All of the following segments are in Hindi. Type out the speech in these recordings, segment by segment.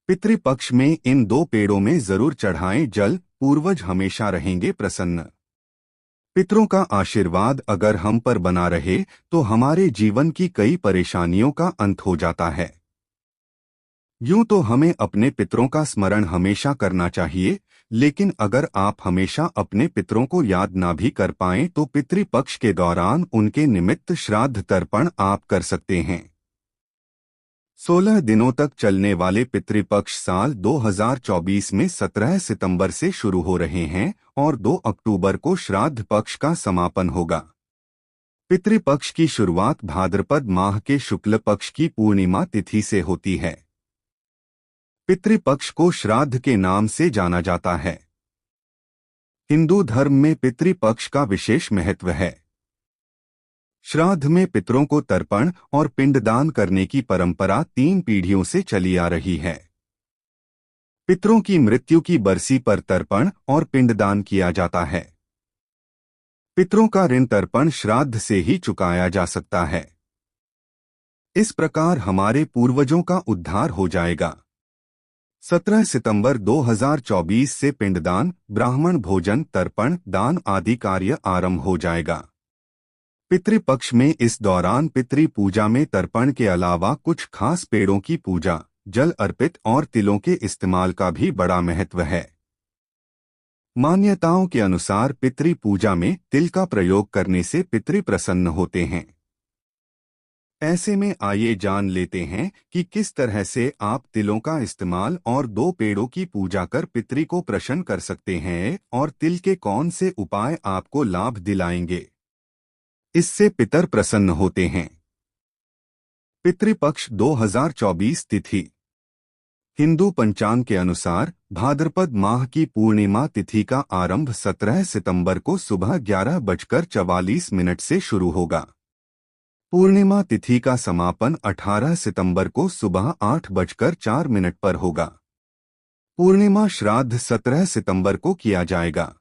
पितृपक्ष में इन दो पेड़ों में जरूर चढ़ाएं जल, पूर्वज हमेशा रहेंगे प्रसन्न। पितरों का आशीर्वाद अगर हम पर बना रहे तो हमारे जीवन की कई परेशानियों का अंत हो जाता है। यूं तो हमें अपने पितरों का स्मरण हमेशा करना चाहिए, लेकिन अगर आप हमेशा अपने पितरों को याद ना भी कर पाएं तो पितृपक्ष के दौरान उनके निमित्त श्राद्ध तर्पण आप कर सकते हैं। 16 दिनों तक चलने वाले पितृपक्ष साल 2024 में 17 सितंबर से शुरू हो रहे हैं और 2 अक्टूबर को श्राद्ध पक्ष का समापन होगा। पितृपक्ष की शुरुआत भाद्रपद माह के शुक्ल पक्ष की पूर्णिमा तिथि से होती है। पितृपक्ष को श्राद्ध के नाम से जाना जाता है। हिंदू धर्म में पितृपक्ष का विशेष महत्व है। श्राद्ध में पितरों को तर्पण और पिंडदान करने की परंपरा 3 पीढ़ियों से चली आ रही है। पितरों की मृत्यु की बरसी पर तर्पण और पिंडदान किया जाता है। पितरों का ऋण तर्पण श्राद्ध से ही चुकाया जा सकता है। इस प्रकार हमारे पूर्वजों का उद्धार हो जाएगा। 17 सितंबर 2024 से पिंडदान, ब्राह्मण भोजन, तर्पण, दान आदि कार्य आरंभ हो जाएगा। पितृपक्ष में इस दौरान पितृ पूजा में तर्पण के अलावा कुछ खास पेड़ों की पूजा, जल अर्पित और तिलों के इस्तेमाल का भी बड़ा महत्व है। मान्यताओं के अनुसार पितृ पूजा में तिल का प्रयोग करने से पितृ प्रसन्न होते हैं। ऐसे में आइए जान लेते हैं कि किस तरह से आप तिलों का इस्तेमाल और 2 पेड़ों की पूजा कर पितृ को प्रसन्न कर सकते हैं और तिल के कौन से उपाय आपको लाभ दिलाएंगे, इससे पितर प्रसन्न होते हैं। पितृपक्ष 2024 तिथि हिंदू पंचांग के अनुसार भाद्रपद माह की पूर्णिमा तिथि का आरंभ 17 सितंबर को सुबह 11:44 से शुरू होगा। पूर्णिमा तिथि का समापन 18 सितंबर को सुबह 8:04 पर होगा। पूर्णिमा श्राद्ध 17 सितंबर को किया जाएगा।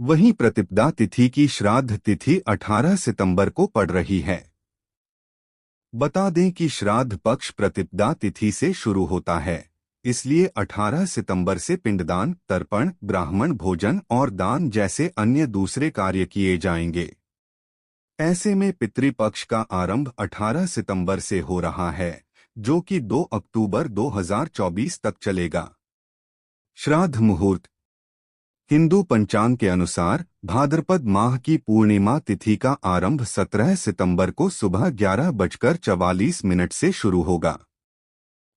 वहीं प्रतिपदा तिथि की श्राद्ध तिथि 18 सितंबर को पड़ रही है। बता दें कि श्राद्ध पक्ष प्रतिपदा तिथि से शुरू होता है, इसलिए 18 सितंबर से पिंडदान, तर्पण, ब्राह्मण भोजन और दान जैसे अन्य दूसरे कार्य किए जाएंगे। ऐसे में पितृपक्ष का आरंभ 18 सितंबर से हो रहा है, जो कि 2 अक्टूबर 2024 तक चलेगा। श्राद्ध मुहूर्त हिंदू पंचांग के अनुसार भाद्रपद माह की पूर्णिमा तिथि का आरंभ 17 सितंबर को सुबह 11:44 से शुरू होगा।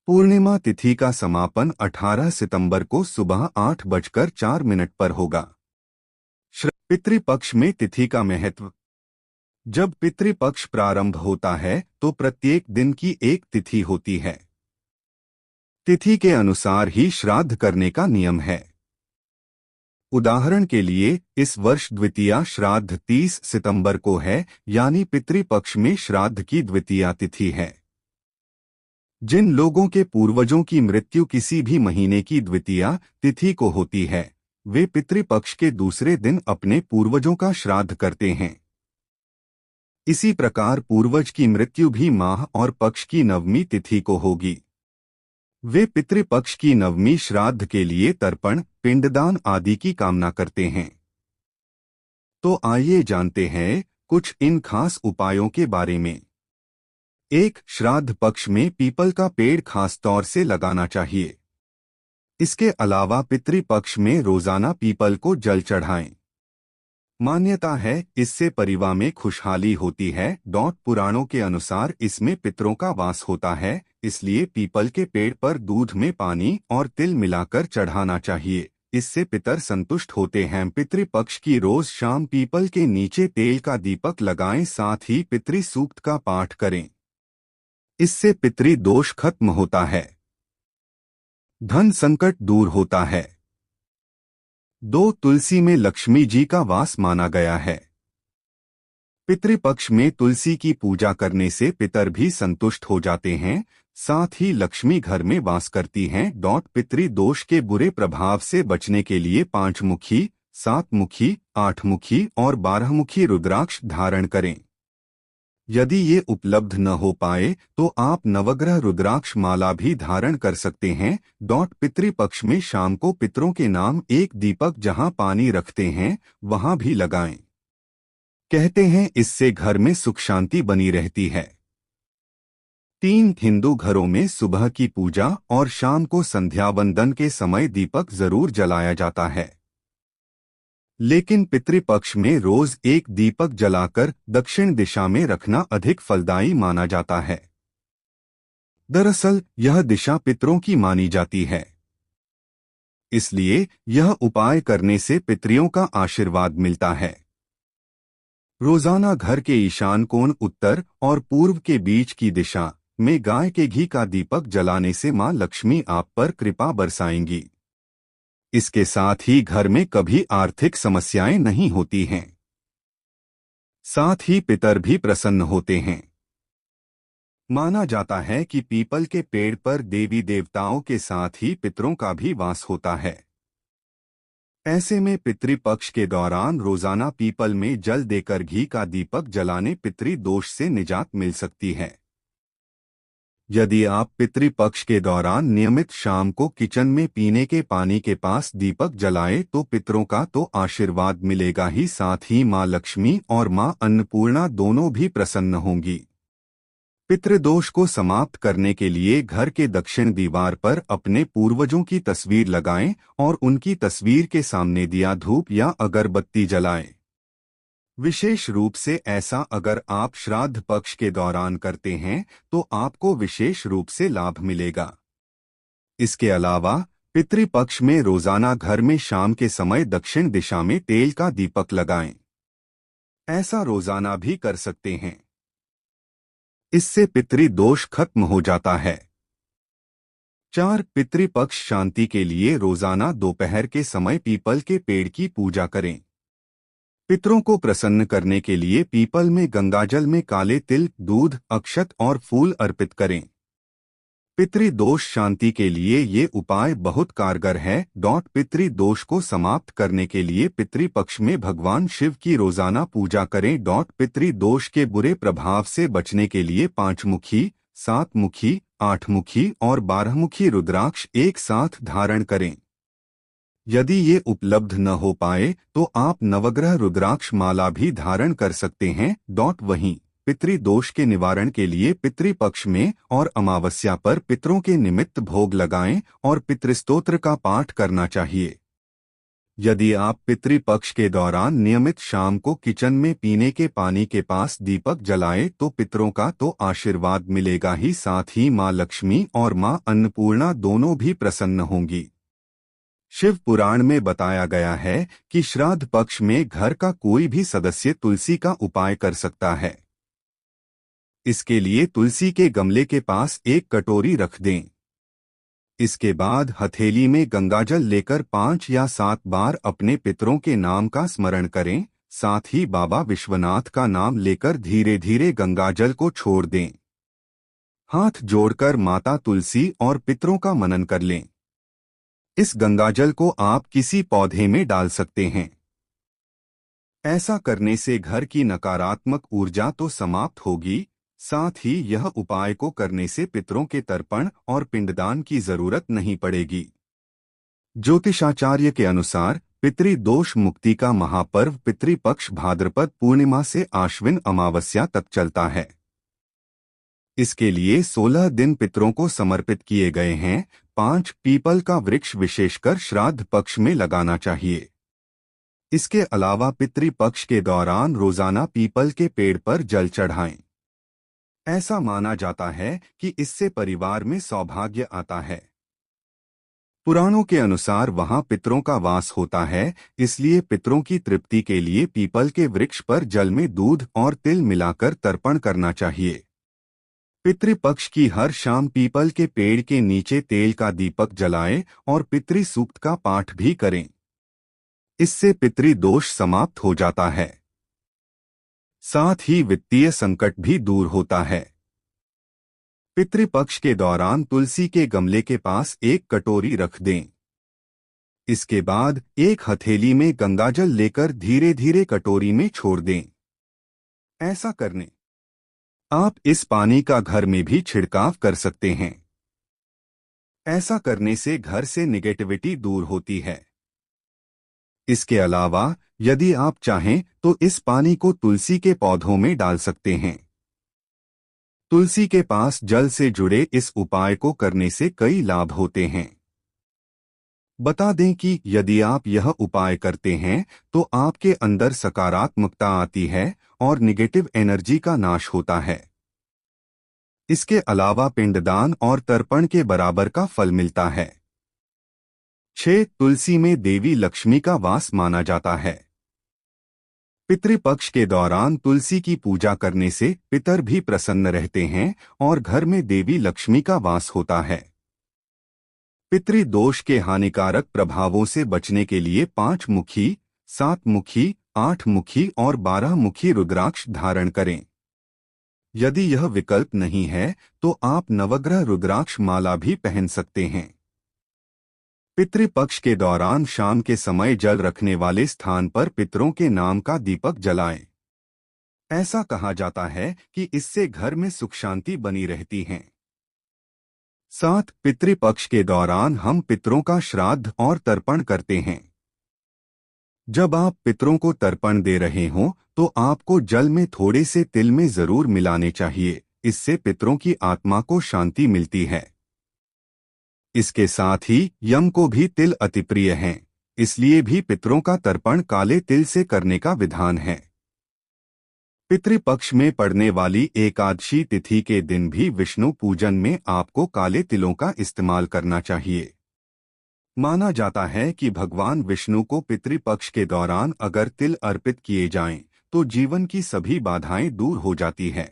पूर्णिमा तिथि का समापन 18 सितंबर को सुबह 8:04 पर होगा। पितृपक्ष में तिथि का महत्व। जब पितृपक्ष प्रारंभ होता है तो प्रत्येक दिन की एक तिथि होती है। तिथि के अनुसार ही श्राद्ध करने का नियम है। उदाहरण के लिए इस वर्ष द्वितीया श्राद्ध 30 सितंबर को है, यानी पितृपक्ष में श्राद्ध की द्वितीया तिथि है। जिन लोगों के पूर्वजों की मृत्यु किसी भी महीने की द्वितीया तिथि को होती है, वे पितृपक्ष के दूसरे दिन अपने पूर्वजों का श्राद्ध करते हैं। इसी प्रकार पूर्वज की मृत्यु भी माह और पक्ष की नवमी तिथि को होगी। वे पितृपक्ष की नवमी श्राद्ध के लिए तर्पण, पिंडदान आदि की कामना करते हैं। तो आइए जानते हैं कुछ इन खास उपायों के बारे में। 1. श्राद्ध पक्ष में पीपल का पेड़ खास तौर से लगाना चाहिए। इसके अलावा पितृपक्ष में रोजाना पीपल को जल चढ़ाएं। मान्यता है इससे परिवार में खुशहाली होती है। पुराणों के अनुसार इसमें पितरों का वास होता है, इसलिए पीपल के पेड़ पर दूध में पानी और तिल मिलाकर चढ़ाना चाहिए। इससे पितर संतुष्ट होते हैं। पितृपक्ष की रोज शाम पीपल के नीचे तेल का दीपक लगाएं, साथ ही पितृ सूक्त का पाठ करें। इससे पितृ दोष खत्म होता है, धन संकट दूर होता है। 2. तुलसी में लक्ष्मी जी का वास माना गया है। पितृपक्ष में तुलसी की पूजा करने से पितर भी संतुष्ट हो जाते हैं, साथ ही लक्ष्मी घर में वास करती हैं। पितृ दोष के बुरे प्रभाव से बचने के लिए 5 मुखी, 7 मुखी, 8 मुखी और 12 मुखी रुद्राक्ष धारण करें। यदि ये उपलब्ध न हो पाए तो आप नवग्रह रुद्राक्ष माला भी धारण कर सकते हैं। पितृपक्ष में शाम को पितरों के नाम एक दीपक जहां पानी रखते हैं वहां भी लगाएं। कहते हैं इससे घर में सुख शांति बनी रहती है। 3 हिंदू घरों में सुबह की पूजा और शाम को संध्या वंदन के समय दीपक जरूर जलाया जाता है। लेकिन पितृपक्ष में रोज एक दीपक जलाकर दक्षिण दिशा में रखना अधिक फलदायी माना जाता है। दरअसल यह दिशा पितरों की मानी जाती है, इसलिए यह उपाय करने से पितरियों का आशीर्वाद मिलता है। रोजाना घर के ईशान कोण उत्तर और पूर्व के बीच की दिशा में गाय के घी का दीपक जलाने से मां लक्ष्मी आप पर कृपा बरसाएंगी। इसके साथ ही घर में कभी आर्थिक समस्याएं नहीं होती हैं। साथ ही पितर भी प्रसन्न होते हैं। माना जाता है कि पीपल के पेड़ पर देवी देवताओं के साथ ही पितरों का भी वास होता है। ऐसे में पितृपक्ष के दौरान रोजाना पीपल में जल देकर घी का दीपक जलाने पितृ दोष से निजात मिल सकती है। यदि आप पितृपक्ष के दौरान नियमित शाम को किचन में पीने के पानी के पास दीपक जलाएं तो पितरों का तो आशीर्वाद मिलेगा ही, साथ ही मां लक्ष्मी और मां अन्नपूर्णा दोनों भी प्रसन्न होंगी। पितृदोष को समाप्त करने के लिए घर के दक्षिण दीवार पर अपने पूर्वजों की तस्वीर लगाएं और उनकी तस्वीर के सामने दिया धूप या अगरबत्ती जलाएं। विशेष रूप से ऐसा अगर आप श्राद्ध पक्ष के दौरान करते हैं तो आपको विशेष रूप से लाभ मिलेगा। इसके अलावा पितृपक्ष में रोजाना घर में शाम के समय दक्षिण दिशा में तेल का दीपक लगाएं। ऐसा रोजाना भी कर सकते हैं। इससे पितृदोष खत्म हो जाता है। 4 पितृपक्ष शांति के लिए रोजाना दोपहर के समय पीपल के पेड़ की पूजा करें। पितरों को प्रसन्न करने के लिए पीपल में गंगाजल में काले तिल, दूध, अक्षत और फूल अर्पित करें। पितृदोष शांति के लिए ये उपाय बहुत कारगर है। पितृदोष को समाप्त करने के लिए पितृपक्ष में भगवान शिव की रोजाना पूजा करें। पितृदोष के बुरे प्रभाव से बचने के लिए 5 मुखी, 7 मुखी, 8 मुखी और 12 मुखी रुद्राक्ष एक साथ धारण करें। यदि ये उपलब्ध न हो पाए तो आप नवग्रह रुद्राक्ष माला भी धारण कर सकते हैं। वहीं पितृदोष के निवारण के लिए पितृपक्ष में और अमावस्या पर पितरों के निमित्त भोग लगाएं और पितृस्तोत्र का पाठ करना चाहिए। यदि आप पितृपक्ष के दौरान नियमित शाम को किचन में पीने के पानी के पास दीपक जलाएं तो पितरों का तो आशीर्वाद मिलेगा ही, साथ ही मां लक्ष्मी और मां अन्नपूर्णा दोनों भी प्रसन्न होंगी। शिव पुराण में बताया गया है कि श्राद्ध पक्ष में घर का कोई भी सदस्य तुलसी का उपाय कर सकता है। इसके लिए तुलसी के गमले के पास एक कटोरी रख दें। इसके बाद हथेली में गंगाजल लेकर 5 या 7 बार अपने पितरों के नाम का स्मरण करें। साथ ही बाबा विश्वनाथ का नाम लेकर धीरे धीरे गंगाजल को छोड़ दें। हाथ जोड़कर माता तुलसी और पितरों का मनन कर लें। इस गंगाजल को आप किसी पौधे में डाल सकते हैं। ऐसा करने से घर की नकारात्मक ऊर्जा तो समाप्त होगी, साथ ही यह उपाय को करने से पितरों के तर्पण और पिंडदान की जरूरत नहीं पड़ेगी। ज्योतिषाचार्य के अनुसार पितृदोष मुक्ति का महापर्व पितृपक्ष भाद्रपद पूर्णिमा से आश्विन अमावस्या तक चलता है। इसके लिए 16 दिन पितरों को समर्पित किए गए हैं। 5 पीपल का वृक्ष विशेषकर श्राद्ध पक्ष में लगाना चाहिए। इसके अलावा पितृपक्ष के दौरान रोजाना पीपल के पेड़ पर जल चढ़ाएं। ऐसा माना जाता है कि इससे परिवार में सौभाग्य आता है। पुराणों के अनुसार वहां पितरों का वास होता है, इसलिए पितरों की तृप्ति के लिए पीपल के वृक्ष पर जल में दूध और तिल मिलाकर तर्पण करना चाहिए। पितृपक्ष की हर शाम पीपल के पेड़ के नीचे तेल का दीपक जलाएं और पितृ सूक्त का पाठ भी करें। इससे पितृदोष समाप्त हो जाता है। साथ ही वित्तीय संकट भी दूर होता है। पितृपक्ष के दौरान तुलसी के गमले के पास एक कटोरी रख दें। इसके बाद एक हथेली में गंगाजल लेकर धीरे धीरे कटोरी में छोड़ दें। ऐसा करने आप इस पानी का घर में भी छिड़काव कर सकते हैं। ऐसा करने से घर से निगेटिविटी दूर होती है। इसके अलावा यदि आप चाहें तो इस पानी को तुलसी के पौधों में डाल सकते हैं। तुलसी के पास जल से जुड़े इस उपाय को करने से कई लाभ होते हैं। बता दें कि यदि आप यह उपाय करते हैं तो आपके अंदर सकारात्मकता आती है और निगेटिव एनर्जी का नाश होता है। इसके अलावा पिंडदान और तर्पण के बराबर का फल मिलता है। 6. तुलसी में देवी लक्ष्मी का वास माना जाता है। पितृपक्ष के दौरान तुलसी की पूजा करने से पितर भी प्रसन्न रहते हैं और घर में देवी लक्ष्मी का वास होता है। पितृदोष के हानिकारक प्रभावों से बचने के लिए 5 मुखी, 7 मुखी, 8 मुखी और 12 मुखी रुद्राक्ष धारण करें। यदि यह विकल्प नहीं है तो आप नवग्रह रुद्राक्ष माला भी पहन सकते हैं। पितृपक्ष के दौरान शाम के समय जल रखने वाले स्थान पर पितरों के नाम का दीपक जलाएं। ऐसा कहा जाता है कि इससे घर में सुख शांति बनी रहती है। 7. पितृपक्ष के दौरान हम पितरों का श्राद्ध और तर्पण करते हैं। जब आप पितरों को तर्पण दे रहे हों तो आपको जल में थोड़े से तिल में जरूर मिलाने चाहिए। इससे पितरों की आत्मा को शांति मिलती है। इसके साथ ही यम को भी तिल अति प्रिय हैं, इसलिए भी पितरों का तर्पण काले तिल से करने का विधान है। पितृपक्ष में पड़ने वाली एकादशी तिथि के दिन भी विष्णु पूजन में आपको काले तिलों का इस्तेमाल करना चाहिए। माना जाता है कि भगवान विष्णु को पितृपक्ष के दौरान अगर तिल अर्पित किए जाएं, तो जीवन की सभी बाधाएं दूर हो जाती है।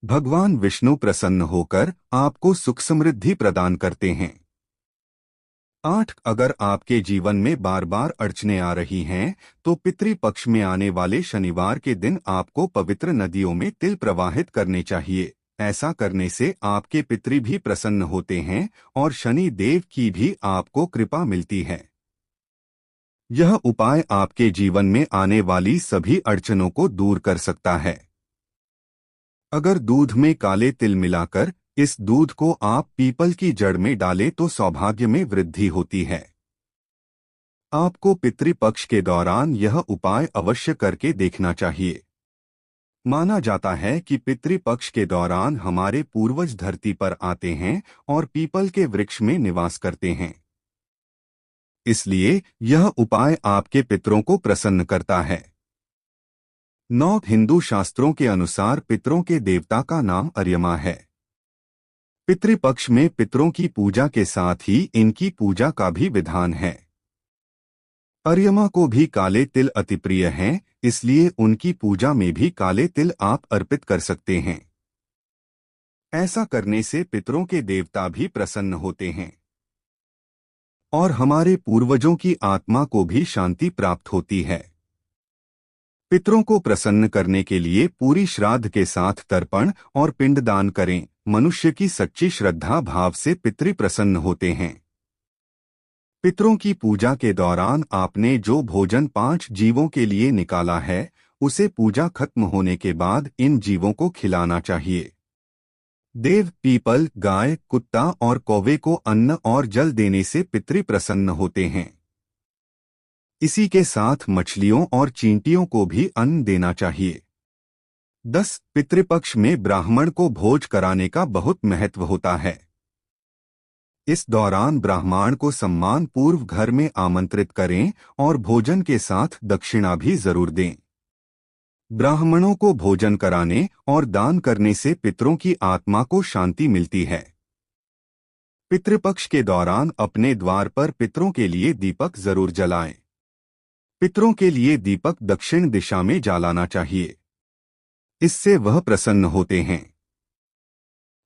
भगवान विष्णु प्रसन्न होकर आपको सुख समृद्धि प्रदान करते हैं। 8. अगर आपके जीवन में बार बार अड़चनें आ रही हैं, तो पितृपक्ष में आने वाले शनिवार के दिन आपको पवित्र नदियों में तिल प्रवाहित करने चाहिए। ऐसा करने से आपके पितृ भी प्रसन्न होते हैं और शनि देव की भी आपको कृपा मिलती है। यह उपाय आपके जीवन में आने वाली सभी अड़चनों को दूर कर सकता है। अगर दूध में काले तिल मिलाकर इस दूध को आप पीपल की जड़ में डालें तो सौभाग्य में वृद्धि होती है। आपको पितृपक्ष के दौरान यह उपाय अवश्य करके देखना चाहिए। माना जाता है कि पितृपक्ष के दौरान हमारे पूर्वज धरती पर आते हैं और पीपल के वृक्ष में निवास करते हैं। इसलिए यह उपाय आपके पितरों को प्रसन्न करता है। 9. हिंदू शास्त्रों के अनुसार पितरों के देवता का नाम अर्यमा है। पितृपक्ष में पितरों की पूजा के साथ ही इनकी पूजा का भी विधान है। अर्यमा को भी काले तिल अति प्रिय हैं, इसलिए उनकी पूजा में भी काले तिल आप अर्पित कर सकते हैं। ऐसा करने से पितरों के देवता भी प्रसन्न होते हैं और हमारे पूर्वजों की आत्मा को भी शांति प्राप्त होती है। पितरों को प्रसन्न करने के लिए पूरी श्राद्ध के साथ तर्पण और पिंडदान करें। मनुष्य की सच्ची श्रद्धा भाव से पितृ प्रसन्न होते हैं। पितरों की पूजा के दौरान आपने जो भोजन 5 जीवों के लिए निकाला है, उसे पूजा खत्म होने के बाद इन जीवों को खिलाना चाहिए। देव, पीपल, गाय, कुत्ता और कौवे को अन्न और जल देने से पितृ प्रसन्न होते हैं। इसी के साथ मछलियों और चींटियों को भी अन्न देना चाहिए। 10. पितृपक्ष में ब्राह्मण को भोज कराने का बहुत महत्व होता है। इस दौरान ब्राह्मण को सम्मान पूर्व घर में आमंत्रित करें और भोजन के साथ दक्षिणा भी जरूर दें। ब्राह्मणों को भोजन कराने और दान करने से पितरों की आत्मा को शांति मिलती है। पितृपक्ष के दौरान अपने द्वार पर पितरों के लिए दीपक जरूर जलाएं। पितरों के लिए दीपक दक्षिण दिशा में जलाना चाहिए, इससे वह प्रसन्न होते हैं।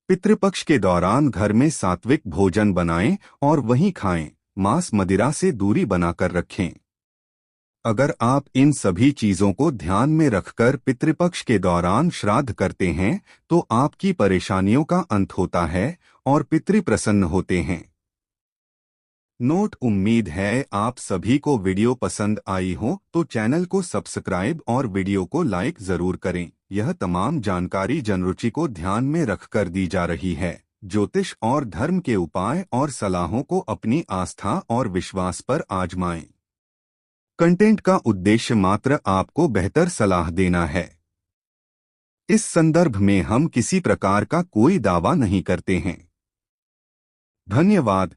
पितृपक्ष के दौरान घर में सात्विक भोजन बनाएं और वहीं खाएं। मांस मदिरा से दूरी बनाकर रखें। अगर आप इन सभी चीजों को ध्यान में रखकर पितृपक्ष के दौरान श्राद्ध करते हैं तो आपकी परेशानियों का अंत होता है और पितृ प्रसन्न होते हैं। नोट। उम्मीद है आप सभी को वीडियो पसंद आई हो तो चैनल को सब्सक्राइब और वीडियो को लाइक जरूर करें। यह तमाम जानकारी जनरुचि को ध्यान में रखकर दी जा रही है। ज्योतिष और धर्म के उपाय और सलाहों को अपनी आस्था और विश्वास पर आजमाएं। कंटेंट का उद्देश्य मात्र आपको बेहतर सलाह देना है। इस संदर्भ में हम किसी प्रकार का कोई दावा नहीं करते हैं। धन्यवाद।